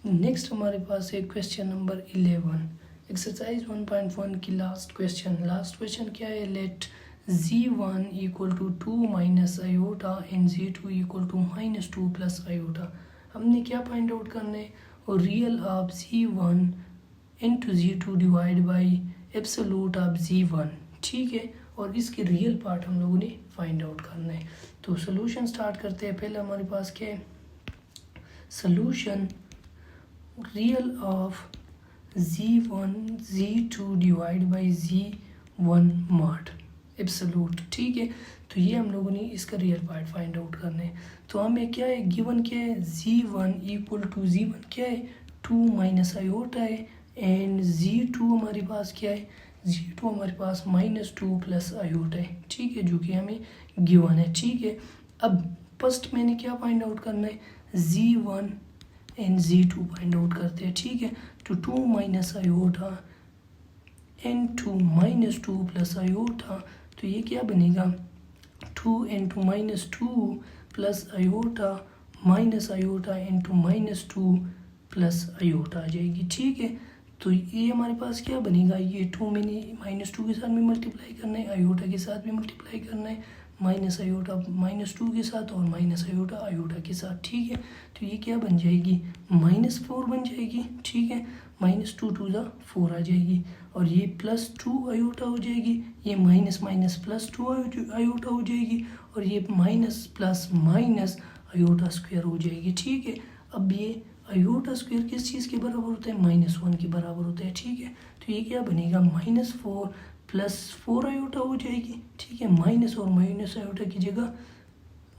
Next हमारे पास है question number 11, exercise 1.1 की लास्ट क्वेश्चन क्या है, let z1 equal to 2 minus iota and z2 equal to -2 plus iota. हमने क्या फाइंड आउट करना है, और real of z1 into z2 divide by absolute of z1, ठीक है। और इसके रियल पार्ट हम लोगों ने फाइंड आउट करना है। तो सोल्यूशन स्टार्ट करते हैं। पहले हमारे पास क्या है, solution real of z1 z2 divide by z1 mod absolute, ठीक है। तो ये हम लोगों ने इसका रियल पार्ट फाइंड आउट करना है। तो हमें क्या है, गिवन क्या है, z1 इक्वल टू z1 क्या है 2 माइनस आयोटा है, एंड z2 हमारे पास क्या है, z2 हमारे पास -2 प्लस आयोटा है, ठीक है, जो कि हमें गिवन है, ठीक है। अब फर्स्ट मैंने क्या फाइंड आउट करना है, z1 and z2 find out करते हैं, ठीक है। तो 2 minus iota and 2 -2 plus iota, तो ये क्या बनेगा, 2 into -2 plus iota minus iota into -2 plus iota आ जाएगी, ठीक है। तो ये हमारे पास क्या बनेगा, ये 2 मैंने -2 के साथ में मल्टीप्लाई करना है, आयोटा के साथ भी मल्टीप्लाई करना है, माइनस आयोटा -2 के साथ और माइनस आयोटा आयोटा के साथ, ठीक है। तो ये क्या बन जाएगी, -4 बन जाएगी, ठीक है। -2 2 4 आ जाएगी, और ये +2 आयोटा हो जाएगी, ये माइनस माइनस +2 आयोटा हो जाएगी, और ये minus plus minus iota square हो जाएगी, ठीक है। अब ये आयोटा स्क्वायर किस चीज़ के बराबर होता है, -1 के बराबर होता है, ठीक है। तो ये क्या बनेगा, -4 प्लस 4 आयोटा हो जाएगी, ठीक है। माइनस और माइनस आयोटा की जगह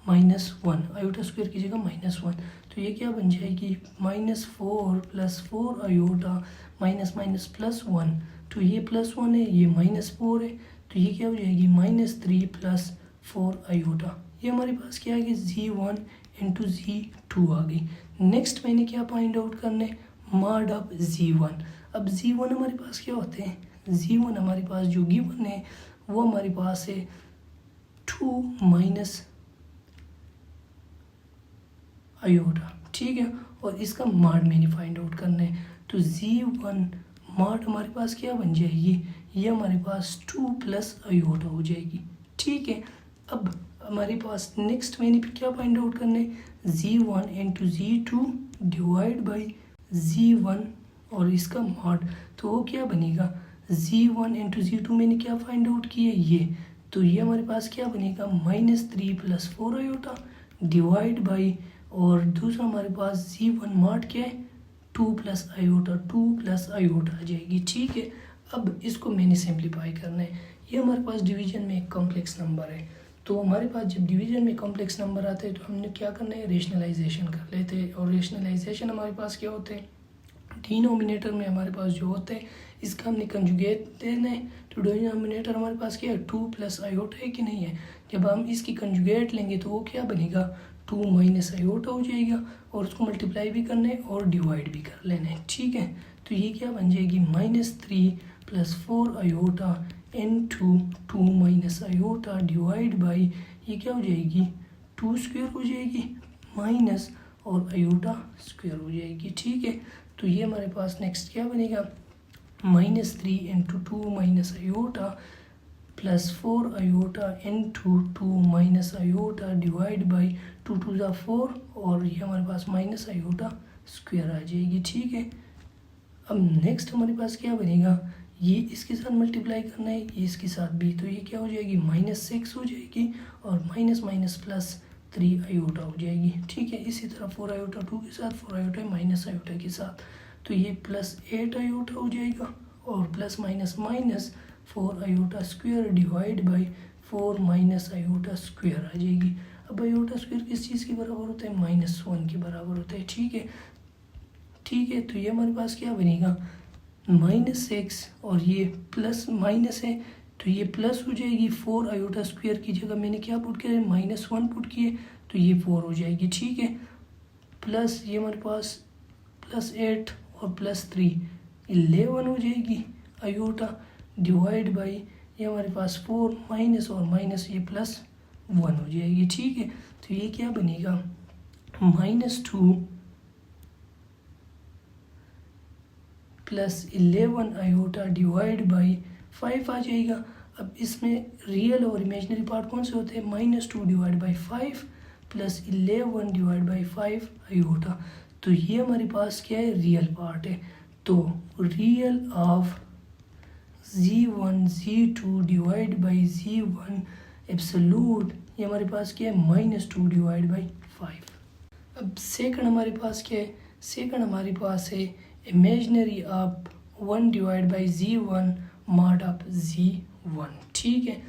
-1, आयोटा स्क्वायर की जगह -1, तो ये क्या बन जाएगी, -4 प्लस 4 आयोटा माइनस माइनस +1, तो ये +1 है, ये -4 है, तो ये क्या हो जाएगी, -3 प्लस 4 आयोटा। ये हमारे पास क्या आ गई, z1 इंटू z2 आ गई। नेक्स्ट मैंने क्या फाइंड आउट करना है, मॉड ऑफ z1। अब z1 हमारे पास क्या होते हैं, z1 हमारे पास जो गिवन है वो हमारे पास है 2 माइनस आयोटा, ठीक है। और इसका मॉड मैंने फाइंड आउट करना है, तो z1 मॉड हमारे पास क्या बन जाएगी, ये हमारे पास 2 प्लस आयोटा हो जाएगी, ठीक है। अब हमारे पास नेक्स्ट मैंने क्या फाइंड आउट करना है, z1 into z2 divide by z1 और इसका मॉड, तो वो क्या बनेगा, z1 इंटू z2 मैंने क्या फाइंड आउट किया, ये, तो ये हमारे पास क्या बनेगा, -3 प्लस 4 आयोटा डिवाइड बाई, और दूसरा हमारे पास z1 मॉड क्या है 2 प्लस आयोटा आ जाएगी, ठीक है। अब इसको मैंने सिंप्लीफाई करना है। ये हमारे पास डिवीजन में एक कॉम्प्लेक्स नंबर है, तो हमारे पास जब डिवीजन में कॉम्प्लेक्स नंबर आते हैं तो हमने क्या करना है, रेशनलाइजेशन कर लेते हैं। और रेशनलाइजेशन हमारे पास क्या होते हैं, डिनोमिनेटर में हमारे पास जो होते हैं इसका हमने कंजुगेट देना है, तो डिनोमिनेटर हमारे पास क्या है 2 प्लस आयोटा है कि नहीं है। जब हम इसकी कंजुगेट लेंगे तो वो क्या बनेगा, 2 माइनस आयोटा हो जाएगा, और उसको मल्टीप्लाई भी करना है और डिवाइड भी कर लेना है, ठीक है। तो ये क्या बन जाएगी, -3 plus 4 iota into 2 minus iota divide by, ये क्या हो जाएगी 2 स्क्वायर हो जाएगी, माइनस और आयोटा स्क्वायर हो जाएगी, ठीक है। तो ये हमारे पास नेक्स्ट क्या बनेगा, -3 into 2 minus iota plus 4 iota into 2 minus iota divide by 2 2 ज़ा 4, और ये हमारे पास माइनस आयोटा स्क्वायर आ जाएगी, ठीक है। अब नेक्स्ट हमारे पास क्या बनेगा, ये इसके साथ मल्टीप्लाई करना है, ये इसके साथ भी, तो ये क्या हो जाएगी, -6 हो जाएगी, और माइनस माइनस प्लस 3 आयोटा हो जाएगी, ठीक है। इसी तरह 4 आयोटा 2 के साथ, 4 आयोटा माइनस आयोटा के साथ, तो ये +8 आयोटा हो जाएगा, और plus minus minus 4 iota square divide by 4 minus iota square आ जाएगी। अब आयोटा स्क्वायर किस चीज़ के बराबर होता है, -1 के बराबर होता है, ठीक है, ठीक है। तो ये हमारे पास क्या बनेगा, -6, और ये प्लस माइनस है, तो ये प्लस हो जाएगी, 4 आयोटा स्क्वायर की जगह मैंने क्या पुट किया है, -1 पुट किए, तो ये 4 हो जाएगी, ठीक है। प्लस ये हमारे पास +8 और +3 11 हो जाएगी आयोटा डिवाइड बाई, ये हमारे पास 4 माइनस और माइनस ये +1 हो जाएगी, ठीक है। तो ये क्या बनेगा, -2 प्लस 11 आयोटा डिवाइड बाई 5 आ जाएगा। अब इसमें रियल और इमेजनरी पार्ट कौन से होते हैं, -2 divide by 5 plus 11 divide by 5 iota. तो ये हमारे पास क्या है, रियल पार्ट है। तो real of z1 z2 divide by z1 absolute, ये हमारे पास क्या है, -2 डिवाइड बाई 5। अब सेकंड हमारे पास क्या है, सेकंड हमारे पास है imaginary of 1 divide by z1 mod of z1। ठीक है,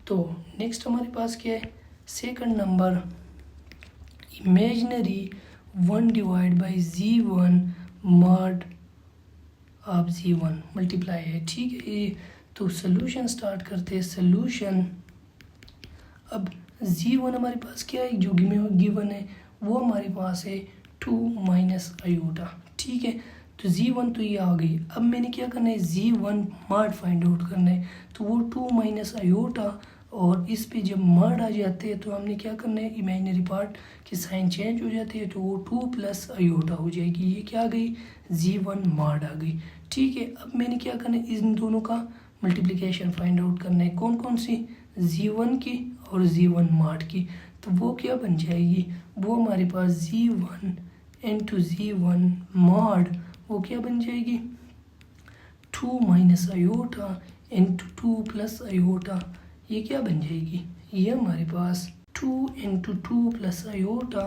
तो नेक्स्ट हमारे पास क्या है, second number imaginary 1 divide by z1 mod of z1 multiply है। ठीक है, ये तो सोल्यूशन स्टार्ट करते हैं। सोल्यूशन, अब z1 हमारे पास क्या है, जो गिवन है वो हमारे पास है 2 माइनस आयोटा। ठीक है, तो z1 तो ये आ गई। अब मैंने क्या करना है, z1 मॉड फाइंड आउट करना है। तो वो 2 माइनस आयोटा, और इस पे जब मॉड आ जाते हैं तो हमने क्या करना है, इमेजिनरी पार्ट की साइन चेंज हो जाती है, तो वो 2 प्लस आयोटा हो जाएगी। ये क्या आ गई, z1 मॉड आ गई। ठीक है, अब मैंने क्या करना है, इन दोनों का मल्टीप्लिकेशन फाइंड आउट करना है। कौन कौन सी, z1 की और z1 मॉड की। तो वो क्या बन जाएगी, वो हमारे पास z1 इंटू z1 मॉड, वो क्या बन जाएगी, 2 minus iota into 2 plus iota. ये क्या बन जाएगी, ये हमारे पास 2 into 2 plus iota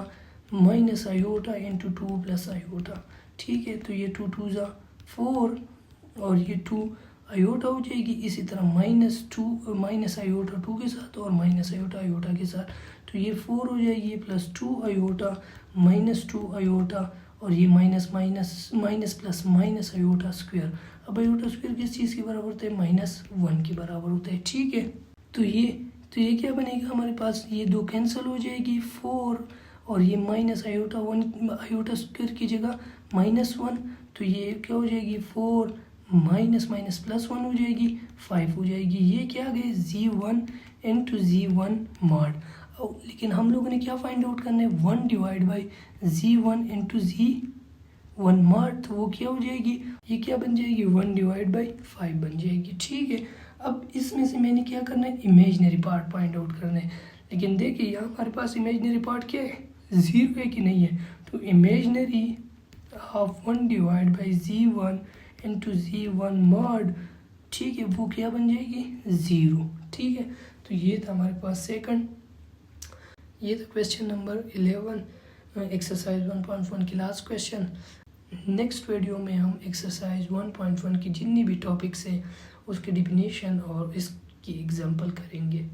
minus iota into 2 plus iota. ठीक है, तो ये 2 2 ज़ा 4 और ये 2 आयोटा हो जाएगी। इसी तरह -2 माइनस आयोटा 2 के साथ और माइनस आयोटा आयोटा के साथ, तो ये 4 हो जाएगी प्लस 2 आयोटा -2 आयोटा, और ये minus minus minus plus minus iota square. अब आयोटा स्क्वायर किस चीज़ के बराबर होता है, -1 के बराबर होता है। ठीक है, तो ये क्या बनेगा हमारे पास, ये 2 कैंसिल हो जाएगी 4, और ये माइनस आयोटा 1 आयोटा स्क्वायर की जगह -1, तो ये क्या हो जाएगी 4 माइनस माइनस प्लस 1 हो जाएगी 5 हो जाएगी। ये क्या आ गई, z1 इंटू z1 मॉड। लेकिन हम लोगों ने क्या फाइंड आउट करना है, 1 divide by z1 into z1 mod, तो वो क्या हो जाएगी, ये क्या बन जाएगी, 1 डिवाइड बाई 5 बन जाएगी। ठीक है, अब इसमें से मैंने क्या करना है, इमेजनरी पार्ट फाइंड आउट करना है। लेकिन देखिए यहाँ हमारे पास इमेजनरी पार्ट क्या है, 0 है कि नहीं है। तो imaginary of 1 divide by z1 into z1 mod, ठीक है, वो क्या बन जाएगी, 0। ठीक है, तो ये था हमारे पास सेकंड, ये था क्वेश्चन नंबर 11 एक्सरसाइज 1.1 की लास्ट क्वेश्चन। नेक्स्ट वीडियो में हम एक्सरसाइज 1.1 की जितनी भी टॉपिक्स है उसके डिफिनीशन और इसकी एग्जांपल करेंगे।